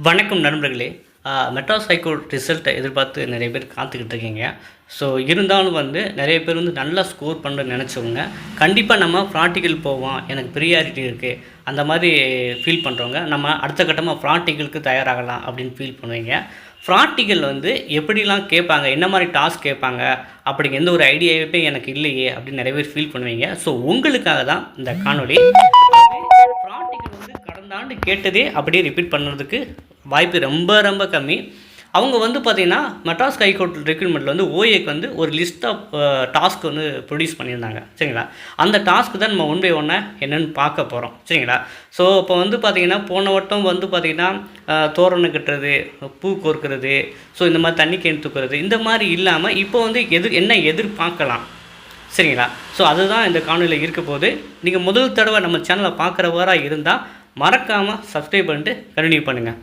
வணக்கம் நண்பர்களே. மெட்ராஸ் ஹைகோர்ட் ரிசல்ட்டை எதிர்பார்த்து நிறைய பேர் காத்துக்கிட்டு இருக்கீங்க. ஸோ இருந்தாலும் நிறைய பேர் நல்லா ஸ்கோர் பண்ண நினச்சவங்க கண்டிப்பாக நம்ம ப்ராக்டிக்கல் போவோம், எனக்கு ப்ரியாரிட்டி இருக்குது அந்த மாதிரி ஃபீல் பண்ணுறவங்க நம்ம அடுத்த கட்டமாக ப்ராக்டிக்கலுக்கு தயாராகலாம் அப்படின்னு ஃபீல் பண்ணுவீங்க. ப்ராக்டிக்கல் எப்படிலாம் கேட்பாங்க, என்ன மாதிரி டாஸ்க் கேட்பாங்க அப்படிங்க எந்த ஒரு ஐடியாவே எனக்கு இல்லையே அப்படின்னு நிறைய பேர் ஃபீல் பண்ணுவீங்க. ஸோ உங்களுக்காக தான் இந்த காணொலி. ப்ராக்டிக்கல் கடந்த ஆண்டு கேட்டதே அப்படியே ரிப்பீட் பண்ணுறதுக்கு வாய்ப்பு ரொம்ப ரொம்ப கம்மி. அவங்க பார்த்தீங்கன்னா மெட்ராஸ் ஹைகோர்ட் ரெக்ரூட்மெண்ட்டில் ஓஏக்கு ஒரு லிஸ்ட் ஆஃப் டாஸ்க் ப்ரொடியூஸ் பண்ணியிருந்தாங்க. சரிங்களா? அந்த டாஸ்க்கு தான் நம்ம ஒன் பை ஒன்னாக என்னென்னு பார்க்க போகிறோம். சரிங்களா? ஸோ இப்போ பார்த்தீங்கன்னா போன வட்டம் பார்த்தீங்கன்னா தோரணம் கட்டுறது, பூ கோர்க்கிறது, ஸோ இந்த மாதிரி தண்ணி கேன் தூக்குறது, இந்த மாதிரி இல்லாமல் இப்போ என்ன எதிர்பார்க்கலாம். சரிங்களா? ஸோ அதுதான் இந்த காணொலியில் இருக்க போது. நீங்கள் முதல் தடவை நம்ம சேனலை பார்க்குறவராக இருந்தால் மறக்காமல் சப்ஸ்கிரைப் பண்ணிட்டு கண்டினியூ பண்ணுங்கள்.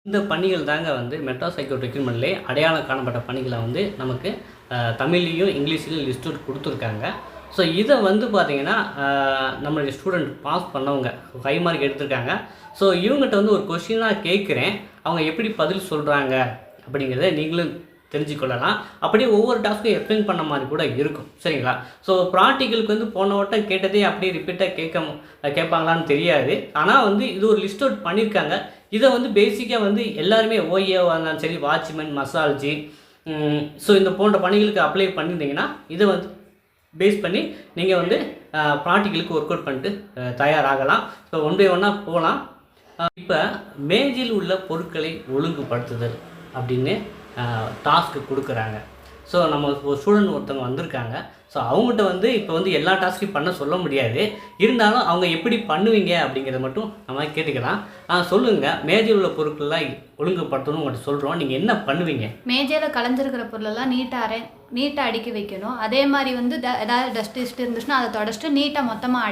இந்த பணிகள் தாங்க மெட்ராஸ் ஹைகோர்ட் ரெக்ரூட்மெண்ட்லேயே அடையாளம் காணப்பட்ட பணிகளை நமக்கு தமிழ்லையும் இங்கிலீஷ்லையும் லிஸ்ட் அவுட் கொடுத்துருக்காங்க. ஸோ இதை பார்த்தீங்கன்னா நம்மளுடைய ஸ்டூடெண்ட் பாஸ் பண்ணவங்க 5 மார்க் எடுத்திருக்காங்க. ஸோ இவங்ககிட்ட ஒரு கொஷினாக கேட்குறேன், அவங்க எப்படி பதில் சொல்கிறாங்க அப்படிங்கிறத நீங்களும் தெரிஞ்சுக்கொள்ளலாம். அப்படியே ஒவ்வொரு டாஸ்க்கும் எக்ஸ்பிளைன் பண்ண மாதிரி கூட இருக்கும். சரிங்களா? ஸோ ப்ராக்டிக்கலுக்கு போன வட்டம் கேட்டதே அப்படியே ரிப்பீட்டாக கேட்பாங்களான்னு தெரியாது. ஆனால் இது ஒரு லிஸ்ட் அவுட் பண்ணியிருக்காங்க. இதை பேசிக்காக எல்லாருமே ஓஏவாக இருந்தாலும் சரி, வாட்ச்மேன், மசால்ஜி, ஸோ இந்த போன்ற பணிகளுக்கு அப்ளை பண்ணியிருந்தீங்கன்னா இதை பேஸ் பண்ணி நீங்கள் ப்ராக்டிக்கலுக்கு ஒர்க் அவுட் பண்ணிட்டு தயாராகலாம். ஸோ ஒன் பை ஒன்னாக போகலாம். இப்போ மேஜில் உள்ள பொருட்களை ஒழுங்குபடுத்துதல் அப்படின்னு டாஸ்க்கு கொடுக்குறாங்க. ஸோ நம்ம ஒரு ஸ்டூடெண்ட் ஒருத்தவங்க வந்திருக்காங்க. ஸோ அவங்ககிட்ட இப்போ எல்லா டாஸ்க்கையும் பண்ண சொல்ல முடியாது. இருந்தாலும் அவங்க எப்படி பண்ணுவீங்க அப்படிங்கிறத மட்டும் நம்ம கேட்டுக்கலாம். சொல்லுங்கள், மேஜையில் உள்ள பொருட்கள்லாம் ஒழுங்குபடுத்தணும் உங்கள்கிட்ட சொல்கிறோம், நீங்கள் என்ன பண்ணுவீங்க? மேஜையில் கலைஞ்சிருக்கிற பொருளெல்லாம் நீட்டாக அடுக்கி வைக்கணும். அதே மாதிரி ஏதாவது டஸ்ட் இருந்துச்சுன்னா அதை தொடச்சிட்டு நீட்டாக மொத்தமாக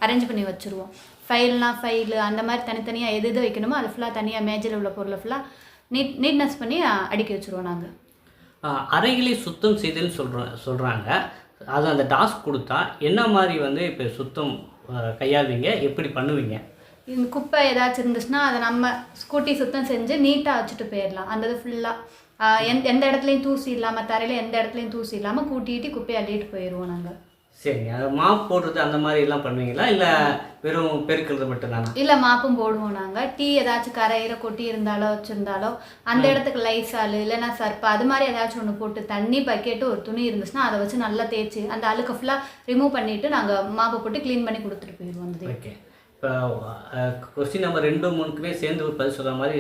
அரேஞ்ச் பண்ணி வச்சுருவோம். ஃபைலு அந்த மாதிரி தனித்தனியாக எது வைக்கணுமோ அது ஃபுல்லாக தனியாக மேஜையில் உள்ள பொருளை ஃபுல்லாக நீட்னஸ் பண்ணி அடுக்கி வச்சுருவோம். நாங்கள் அறைகளை சுத்தம் செய்தல் சொல்கிறாங்க. அது அந்த டாஸ்க் கொடுத்தா என்ன மாதிரி இப்போ சுத்தம் கையாளுவீங்க, எப்படி பண்ணுவீங்க? இந்த குப்பை ஏதாச்சும் இருந்துச்சுன்னா அதை நம்ம ஸ்கூட்டி சுத்தம் செஞ்சு நீட்டாக வச்சுட்டு போயிடலாம். அந்த இது ஃபுல்லாக எந்த இடத்துலையும் தூசி இல்லாமல், தரையில் எந்த இடத்துலையும் தூசி இல்லாமல் கூட்டிகிட்டு குப்பையை அள்ளிட்டு போயிடுவோம் நாங்கள். சரிங்க. அது மாப் போடுறது அந்த மாதிரி எல்லாம் பண்ணுவீங்களா, இல்லை வெறும் பெருக்கிறது மட்டும்தானா? இல்லை, மாப்பும் போடுவோம் நாங்கள். டீ ஏதாச்சும் கரையிற கொட்டி இருந்தாலோ வச்சுருந்தாலோ அந்த இடத்துக்கு லைசால் இல்லைன்னா சர்ப்பு அது மாதிரி ஏதாச்சும் ஒன்று போட்டு தண்ணி பக்கெட்டு ஒரு துணி இருந்துச்சுன்னா அதை வச்சு நல்லா தேய்ச்சி அந்த அழுக்கு ஃபுல்லாக ரிமூவ் பண்ணிவிட்டு நாங்கள் மாப்பை போட்டு க்ளீன் பண்ணி கொடுத்துட்டு போயிடுவோம். அந்த ஓகே. இப்போ கொஸ்டின் நம்பர் 2, 3க்குமே சேர்ந்து ஒரு பதில் சொல்கிற மாதிரி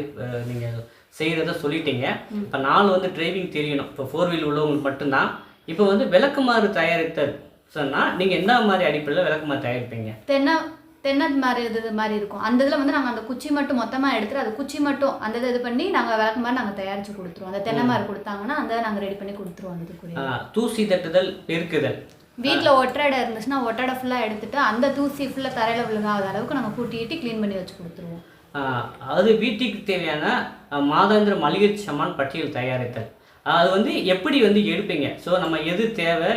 நீங்கள் செய்கிறத சொல்லிட்டீங்க. இப்போ 4 டிரைவிங் தெரியணும். இப்போ 4 வீல் உள்ளவங்களுக்கு மட்டும்தான். இப்போ விளக்குமாறு தயாரித்தல் சொன்னால் நீங்கள் என்ன மாதிரி அடிப்படையில் விளக்குமாறு தயாரிப்பீங்க? தென்னை மாதிரி இருக்கும். அந்த இதில் நாங்கள் அந்த குச்சி மட்டும் மொத்தமாக எடுத்துகிட்டு அது குச்சி மட்டும் அந்த இது பண்ணி நாங்கள் விளக்குமாறு நாங்கள் தயாரித்து கொடுத்துருவோம். அந்த தென்னை மாதிரி கொடுத்தாங்கன்னா அந்த நாங்கள் ரெடி பண்ணி கொடுத்துருவோம். அந்த தூசி தட்டுதல், பெருக்குதல், வீட்டில் ஒட்டடை இருந்துச்சுன்னா ஒட்டடை ஃபுல்லாக எடுத்துகிட்டு அந்த தூசி ஃபுல்லாக தரையில் விழுகாத அளவுக்கு நாங்கள் கூட்டிகிட்டு க்ளீன் பண்ணி வச்சு கொடுத்துருவோம். அது வீட்டுக்கு தேவையான மாதாந்திர மளிகை சாமான் பட்டியல் தயாரித்தல். அது எப்படி எடுப்பீங்க? ஸோ நம்ம எது தேவை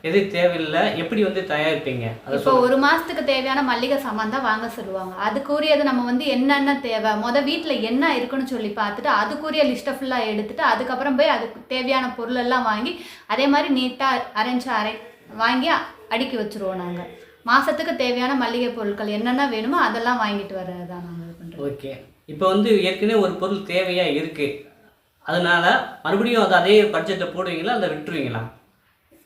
எது தேவையில்லை எப்படி தயாரிப்பீங்க? இப்போ 1 மாதத்துக்கு தேவையான மளிகை சாமான் தான் வாங்க சொல்லுவாங்க. அதுக்குரியது நம்ம என்னென்ன தேவை வீட்டில் என்ன இருக்குன்னு சொல்லி பார்த்துட்டு அதுக்குரிய லிஸ்ட்டை ஃபுல்லாக எடுத்துகிட்டு அதுக்கப்புறம் போய் அதுக்கு தேவையான பொருளெல்லாம் வாங்கி அதே மாதிரி நீட்டாக வாங்கி அடுக்கி வச்சுருவோம். நாங்கள் மாதத்துக்கு தேவையான மளிகை பொருட்கள் என்னென்ன வேணுமோ அதெல்லாம் வாங்கிட்டு வர்றது தான் நாங்கள் பண்ணுறோம். ஓகே. இப்போ ஏற்கனவே ஒரு பொருள் தேவையாக இருக்குது, அதனால் மறுபடியும் அதே பட்ஜெட்டில் போடுவீங்களா இல்லை விட்டுருவீங்களா?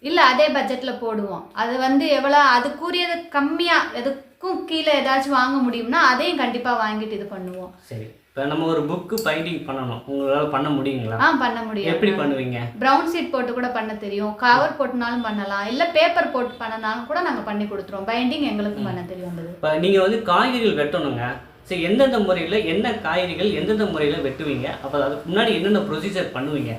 இல்லை, அதே பட்ஜெட்டில் போடுவோம். அது எவ்வளோ அதுக்குரியது கம்மியாக எதுக்கும் கீழே ஏதாச்சும் வாங்க முடியும்னா அதையும் கண்டிப்பாக வாங்கிட்டு இது பண்ணுவோம். சரி. இப்போ நம்ம ஒரு புக்கு பைண்டிங் பண்ணணும், உங்களால் பண்ண முடியுங்களா? பண்ண முடியும். எப்படி பண்ணுவீங்க? ப்ரௌன் ஷீட் போட்டு கூட பண்ண தெரியும், கவர் போட்டுனாலும் பண்ணலாம், இல்லை பேப்பர் போட்டு பண்ணனாலும் கூட நாங்கள் பண்ணி கொடுத்துருவோம். பைண்டிங் எங்களுக்கும் பண்ண தெரியும். இப்போ நீங்கள் காய்கறிகள் வெட்டணுங்க. சரி, எந்தெந்த முறையில் என்ன காய்கறிகள் எந்தெந்த முறையில் வெட்டுவீங்க? அப்போ அதுக்கு முன்னாடி என்னென்ன ப்ரொசீஜர் பண்ணுவீங்க?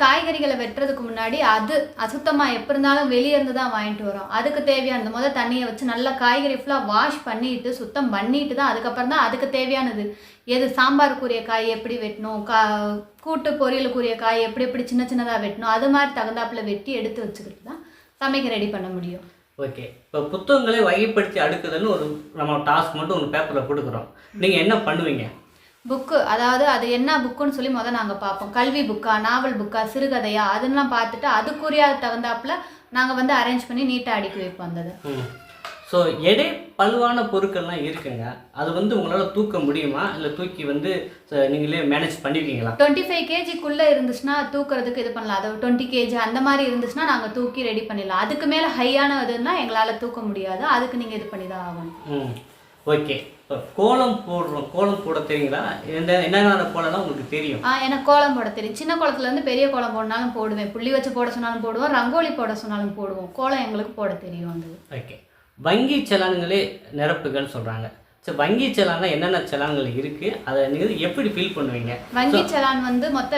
காய்கறிகளை வெட்டுறதுக்கு முன்னாடி அது அசுத்தமாக எப்போ இருந்தாலும் வெளியே இருந்து தான் வாங்கிட்டு வரோம். அதுக்கு தேவையானது தண்ணியை வச்சு நல்லா காய்கறி ஃபுல்லாக வாஷ் பண்ணிட்டு சுத்தம் பண்ணிட்டு தான் அதுக்கப்புறம் தான் அதுக்கு தேவையானது எது சாம்பாருக்குரிய காய் எப்படி வெட்டணும், கூட்டு பொரியலுக்குரிய காய் எப்படி சின்ன சின்னதாக வெட்டணும், அது மாதிரி தகுந்தாப்பில் வெட்டி எடுத்து வச்சுக்கிட்டு தான் சமைக்க ரெடி பண்ண முடியும். ஓகே. இப்போ புத்தகங்களை வகைப்படுத்தி அடுக்குதல்னு ஒரு நம்ம டாஸ்க் மட்டும் ஒரு பேப்பரில் கொடுக்குறோம். நீங்கள் என்ன பண்ணுவீங்க? புக்கு அதாவது அது என்ன புக்குன்னு சொல்லி நாங்கள் பார்ப்போம். கல்வி புக்கா, நாவல் புக்கா, சிறுகதையா அதெல்லாம் பார்த்துட்டு அதுக்குரிய தகுந்தாப்புல நாங்கள் வந்து அரேஞ்ச் பண்ணி நீட்டாக அடுக்கி வைப்போம் அந்த இதை. ஸோ எடை பழுவான பொருட்கள்லாம் இருக்குங்க, அது வந்து உங்களால் தூக்க முடியுமா, இல்லை தூக்கி வந்து நீங்களே மேனேஜ் பண்ணிருக்கீங்களா? 25 கேஜிக்குள்ளே இருந்துச்சுன்னா தூக்குறதுக்கு இது பண்ணலாம். அது 20 கேஜி அந்த மாதிரி இருந்துச்சுன்னா நாங்கள் தூக்கி ரெடி பண்ணிடலாம். அதுக்கு மேலே ஹையான இதுன்னா எங்களால் தூக்க முடியாது. அதுக்கு நீங்கள் இது பண்ணி தான் ஆகணும். ஓகே. இப்போ கோலம் போடுறோம், கோலம் போட தெரியுங்களா? என்னென்ன கோலம்லாம் உங்களுக்கு தெரியும்? எனக்கு கோலம் போட தெரியும். சின்ன கோலத்துலேருந்து பெரிய கோலம் போடனாலும் போடுவேன். புள்ளி வச்சு போட சொன்னாலும் போடுவோம், ரங்கோலி போட சொன்னாலும் போடுவோம். கோலம் எங்களுக்கு போட தெரியும் வந்து. ஓகே. வங்கி செலான்களே நிரப்புகள் சொல்கிறாங்க. சரி, வங்கி செலான்லாம் என்னென்ன செலான்கள் இருக்குது, அதை நீங்கள் எப்படி ஃபீல் பண்ணுவீங்க? வங்கி செலான் வந்து மொத்த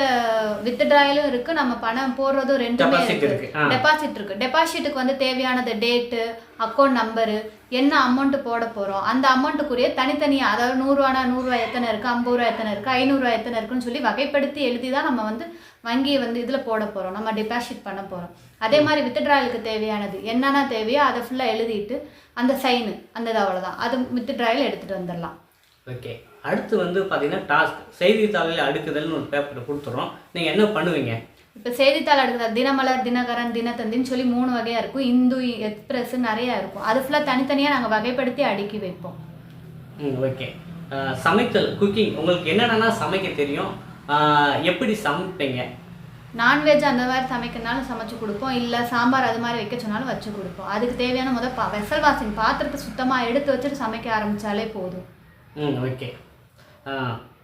வித்ட்ராயலும் இருக்குது, நம்ம பணம் போடுறதும் ரெண்டுமே இருக்குது. டெபாசிட் இருக்குது. டெபாசிட்டுக்கு வந்து தேவையானது டேட்டு, அக்கௌண்ட் நம்பரு, என்ன அமௌண்ட்டு போட போகிறோம், அந்த அமௌண்ட்டுக்குரிய தனித்தனியாக, அதாவது 100 ரூபா எத்தனை இருக்குது, 50 ரூபா எத்தனை இருக்குது, 500 ரூபா எத்தனை இருக்குன்னு சொல்லி வகைப்படுத்தி எழுதி தான் நம்ம வந்து வங்கியை வந்து இதில் போட போகிறோம், நம்ம டெபாசிட் பண்ண போகிறோம். அதே மாதிரி வித்ட்ராயலுக்கு தேவையானது என்னென்ன தேவையோ அதை ஃபுல்லாக எழுதிட்டு அந்த சைனு அந்த இது அவ்வளோதான், அது வித்ட்ராயல் எடுத்துகிட்டு வந்துடலாம். ஓகே. அடுத்து வந்து பார்த்தீங்கன்னா டாஸ்க், செய்தித்தாளில் அடுக்குதல்னு ஒரு பேப்பர் கொடுத்துறோம். நீங்கள் என்ன பண்ணுவீங்க? இப்போ செய்தித்தாள் அடுக்குதல் தினமலர், தினகரன், தினத்தந்தின்னு சொல்லி 3 வகையாக இருக்கும். இந்து, எக்ஸ்பிரஸ் நிறையா இருக்கும். அது ஃபுல்லாக தனித்தனியாக நாங்கள் வகைப்படுத்தி அடுக்கி வைப்போம். ஓகே. சமைத்தல், குக்கிங், உங்களுக்கு என்னென்னா சமைக்க தெரியும், எப்படி சமைப்பீங்க? நான்வெஜ் அந்த மாதிரி சமைக்கிறனாலும் சமைச்சு கொடுப்போம், இல்லை சாம்பார் அது மாதிரி வைக்க சொன்னாலும் வச்சு கொடுப்போம். அதுக்கு தேவையான வெசல் வாஷிங் பாத்திரத்தை சுத்தமாக எடுத்து வச்சுட்டு சமைக்க ஆரம்பித்தாலே போதும். ஓகே.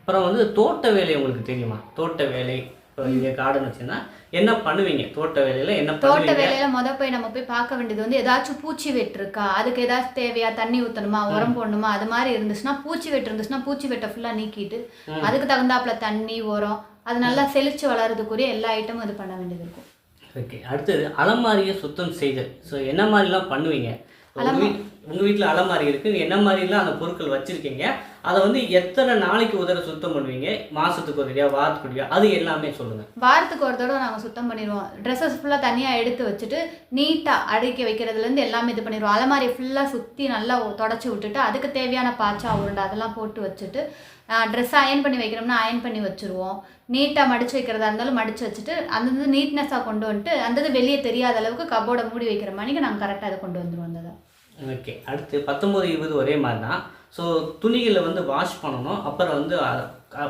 அப்புறம் வந்து தோட்ட வேலை உங்களுக்கு தெரியுமா? தோட்ட வேலை, இப்போ நீங்கள் கார்டன் வச்சுன்னா என்ன பண்ணுவீங்க? தோட்ட வேலையில் என்ன பண்ணுவீங்க? தோட்ட வேலையில் போய் நம்ம போய் பார்க்க வேண்டியது வந்து ஏதாச்சும் பூச்சி வெட்டு இருக்கா, அதுக்கு ஏதாச்சும் தேவையா, தண்ணி ஊற்றணுமா, உரம் போடணுமா, அது மாதிரி இருந்துச்சுன்னா, பூச்சி வெட்டு இருந்துச்சுன்னா பூச்சி வெட்டை ஃபுல்லாக நீக்கிட்டு அதுக்கு தகுந்தாப்புல தண்ணி, உரம், அது நல்லா செழிச்சு வளர்றதுக்குரிய எல்லா ஐட்டமும் இது பண்ண வேண்டியது இருக்கும். ஓகே. அடுத்தது அலமாரியை சுத்தம் செய்தல். ஸோ என்ன மாதிரிலாம் பண்ணுவீங்க? உங்கள் வீட்டில் அலமாரி இருக்குது, என்ன மாதிரிலாம் அந்த பொருட்கள் வச்சுருக்கீங்க, அதை வந்து எத்தனை நாளைக்கு ஒரு தடவை சுத்தம் பண்ணுவீங்க? மாதத்துக்கு ஒரு தடவையா, வாரத்துக்கு ஒரு தடவையா, அது எல்லாமே சொல்லுங்கள். வாரத்துக்கு ஒரு தடவை நாங்கள் சுத்தம் பண்ணிடுவோம். ட்ரெஸ்ஸஸ் ஃபுல்லாக தனியாக எடுத்து வச்சுட்டு நீட்டாக அடுக்கி வைக்கிறதுலேருந்து எல்லாமே இது பண்ணிடுவோம். அலமாரி ஃபுல்லாக சுற்றி நல்லா தொடச்சி விட்டுட்டு அதுக்கு தேவையான பாச்சா, உருண்டை அதெல்லாம் போட்டு வச்சுட்டு ட்ரெஸ் அயன் பண்ணி வைக்கிறோம்னா அயன் பண்ணி வச்சுருவோம். நீட்டாக மடித்து வைக்கிறதா இருந்தாலும் மடித்து வச்சுட்டு அந்த நீட்னஸாக கொண்டு வந்துட்டு அந்த வெளியே தெரியாத அளவுக்கு கபோர்டை மூடி வைக்கிற மணிக்கு நாங்கள் கரெக்டாக அதை கொண்டு வந்துடுவோம். அந்த ஓகே. அடுத்து 19, 20 ஒரே மாதிரி தான். ஸோ துணிகளை வந்து வாஷ் பண்ணணும், அப்புறம் வந்து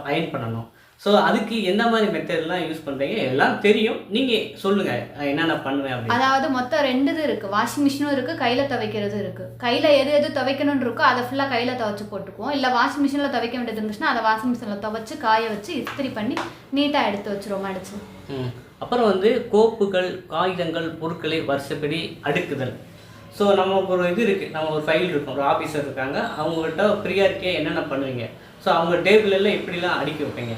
அயன் பண்ணணும். ஸோ அதுக்கு எந்த மாதிரி மெத்தட்லாம் யூஸ் பண்ணுறீங்க? எல்லாம் தெரியும், நீங்கள் சொல்லுங்கள் என்னென்ன பண்ணுவேன் அப்படின்னு. அதாவது மொத்தம் 2 இது இருக்குது. வாஷிங் மிஷினும் இருக்குது, கையில் துவைக்கிறது இருக்குது. கையில் எது துவைக்கணும்னு இருக்கோ அதை ஃபுல்லாக கையில் துவைச்சி போட்டுக்குவோம். இல்லை வாஷிங் மிஷினில் துவைக்க வேண்டியது இருந்துச்சுன்னா அதை வாஷிங் மிஷினில் துவைச்சி காய வச்சு இஸ்திரி பண்ணி நீட்டாக எடுத்து வச்சுருவோம் அடிச்சு. அப்புறம் வந்து கோப்புகள், காகிதங்கள், பொருட்களை வரிசைப்படி அடுக்குதல். ஸோ நமக்கு ஒரு இது இருக்குது, நம்ம ஒரு ஃபைல் இருக்கும், ஒரு ஆஃபீஸர் இருக்காங்க, அவங்கள்ட்ட ப்ரியாரிட்டியாக என்னென்ன பண்ணுவீங்க? ஸோ அவங்க டேபிளெல்லாம் எப்படிலாம் அடுக்கி வைப்பீங்க?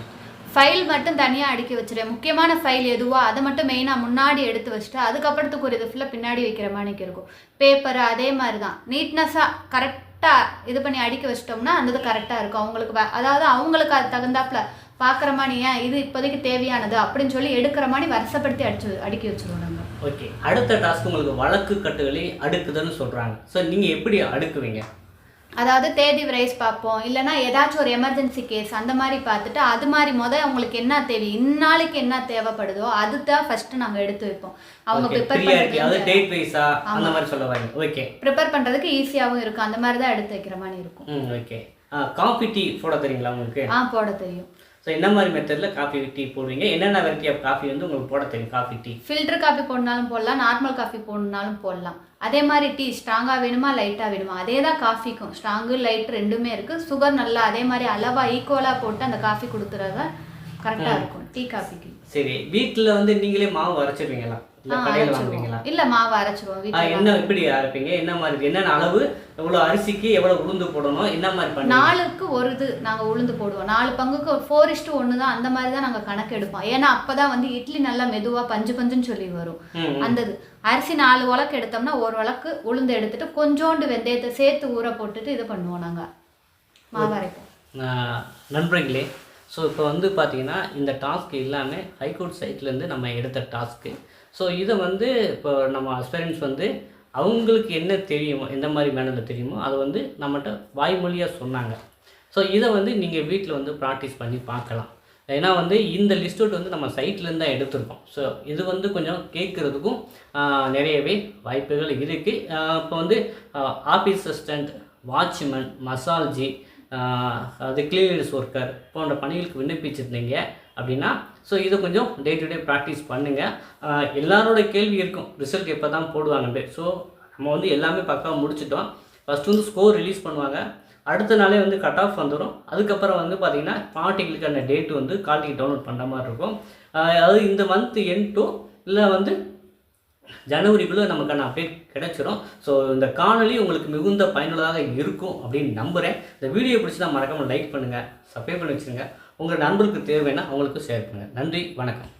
ஃபைல் மட்டும் தனியாக அடுக்கி வச்சுருவேன். முக்கியமான ஃபைல் எதுவோ அதை மட்டும் மெயினாக முன்னாடி எடுத்து வச்சுட்டு அதுக்கப்புறத்துக்கு ஒரு இது ஃபுல்லாக பின்னாடி வைக்கிற மாதிரிக்கு இருக்கும். பேப்பர் அதே மாதிரி தான் நீட்னஸாக கரெக்டாக இது பண்ணி அடுக்கி வச்சிட்டோம்னா அந்த இது கரெக்டாக இருக்கும். அவங்களுக்கு அதாவது அவங்களுக்கு அது தகுந்தாப்புல பார்க்குற மாதிரி ஏன் இது இப்போதைக்கு தேவையானது அப்படின்னு சொல்லி எடுக்கிற மாதிரி வருஷப்படுத்தி அடுக்கி வச்சுருவோம் நாங்கள். ஓகே. அடுத்த டாஸ்க் உங்களுக்கு வழக்கு கட்டுகளை அடுக்குதுன்னு சொல்கிறாங்க. ஸோ நீங்கள் எப்படி அடுக்குவீங்க? அதாவது தேதி ரைஸ் பார்ப்போம், இல்லைனா ஏதாச்சும் ஒரு எமர்ஜென்சி கேஸ் அந்த மாதிரி பார்த்துட்டு அது மாதிரி அவங்களுக்கு என்ன தேவை, இந்நாளைக்கு என்ன தேவைப்படுதோ அதுதான் ஃபர்ஸ்ட் நாங்கள் எடுத்து வைப்போம். அவங்க ப்ரிப்பேர் பண்ணுறதுக்கு ஈஸியாகவும் இருக்கும். அந்த மாதிரி தான் எடுத்து வைக்கிற மாதிரி இருக்கும். ஓகே. காஃபி, டீ போட தெரியுங்களா உங்களுக்கு? போட தெரியும். ஸோ என்ன மாதிரி மெத்தடில் காஃபி, டீ போடுவீங்க? என்னென்ன வெரைட்டி ஆஃப் காஃபி வந்து உங்களுக்கு போட தெரியும்? காஃபி, டீ, ஃபில்டர் காஃபி போடனாலும் போடலாம், நார்மல் காஃபி போடனாலும் போடலாம். அதே மாதிரி டீ ஸ்ட்ராங்காக வேணுமா லைட்டாக வேணுமா, அதே தான் காஃபிக்கும் ஸ்ட்ராங்கு லைட் ரெண்டுமே இருக்குது. சுகர் நல்லா அதே மாதிரி அளவாக ஈக்குவலாக போட்டு அந்த காஃபி கொடுத்துறத கரெக்டாக இருக்கும் டீ காஃபிக்கு. சரி. வீட்டில் வந்து நீங்களே மாவு அரைச்சிருவீங்களா? இல்ல மாவு அரைச்சிருவோம். என்ன எப்படி அரைப்பீங்க? என்ன மாதிரி, என்னென்ன அளவு, எவ்வளவு அரிசிக்கு எவ்வளவு உளுந்து போடணும், என்ன மாதிரி பண்ணுவீங்க? 4க்கு ஒரு இது நாங்க உளுந்து போடுவோம். 4 பங்குக்கு 4:1 தான். அந்த மாதிரி தான் நாங்க கணக்கு எடுப்போம். ஏன்னா அப்பதான் வந்து இட்லி நல்லா மெதுவா பஞ்சு பஞ்சுன்னு சொல்லி வரும். அந்த அரிசி 4 உலக்கு எடுத்தோம்னா 1 உலக்கு உளுந்து எடுத்துட்டு கொஞ்சோண்டு வெந்தயத்தை சேர்த்து ஊற போட்டுட்டு இது பண்ணுவோம் நாங்க மாவு அரைப்போம். நண்பர்களே, ஸோ இப்போ வந்து பார்த்தீங்கன்னா இந்த டாஸ்க் எல்லாமே ஹைகோர்ட் சைட்லேருந்து நம்ம எடுத்த டாஸ்க்கு. ஸோ இதை வந்து இப்போ நம்ம அஸ்பரன்ஸ் வந்து அவங்களுக்கு என்ன தெரியுமோ, எந்த மாதிரி மேனரில் தெரியுமோ அதை வந்து நம்மகிட்ட வாய்மொழியாக சொன்னாங்க. ஸோ இதை வந்து நீங்கள் வீட்டில் வந்து ப்ராக்டிஸ் பண்ணி பார்க்கலாம். ஏன்னா வந்து இந்த லிஸ்ட் அவுட் வந்து நம்ம சைட்லேருந்து தான் எடுத்திருக்கோம். ஸோ இது வந்து கொஞ்சம் கேட்குறதுக்கும் நிறையவே வாய்ப்புகள் இருக்குது. இப்போ வந்து ஆஃபீஸ் அசிஸ்டண்ட், வாட்ச்மேன், மசால்ஜி, அது கிளீனர்ஸ் ஒர்க்கர் போன்ற பணிகளுக்கு விண்ணப்பிச்சிருந்தீங்க அப்படின்னா ஸோ இதை கொஞ்சம் டே டு டே ப்ராக்டிஸ் பண்ணுங்கள். எல்லாரோட கேள்வி இருக்கும், ரிசல்ட் எப்போ தான் போடுவாங்கன்ட்டு. ஸோ நம்ம வந்து எல்லாமே பக்காவாக முடிச்சிட்டோம். ஃபஸ்ட்டு வந்து ஸ்கோர் ரிலீஸ் பண்ணுவாங்க, அடுத்த நாளே வந்து கட் ஆஃப் வந்துடும். அதுக்கப்புறம் வந்து பார்த்திங்கன்னா பார்ட்டிகளுக்கான டேட்டு வந்து கால்டிக்கு டவுன்லோட் பண்ணுற மாதிரி இருக்கும். அதாவது இந்த மந்த் எண்டோ இல்லை வந்து ஜனவரிக்குள்ளே நமக்கான அப்டேட் கிடைச்சிரும். ஸோ இந்த காணொலி உங்களுக்கு மிகுந்த பயனுள்ளதாக இருக்கும் அப்படின்னு நம்புகிறேன். இந்த வீடியோ பிடிச்சா மறக்காமல் லைக் பண்ணுங்கள், சப்ஸ்கிரைப் பண்ணி வச்சுருங்க. உங்கள் நண்பர்களுக்கு தேவைன்னா அவங்களுக்கு ஷேர் பண்ணுங்கள். நன்றி, வணக்கம்.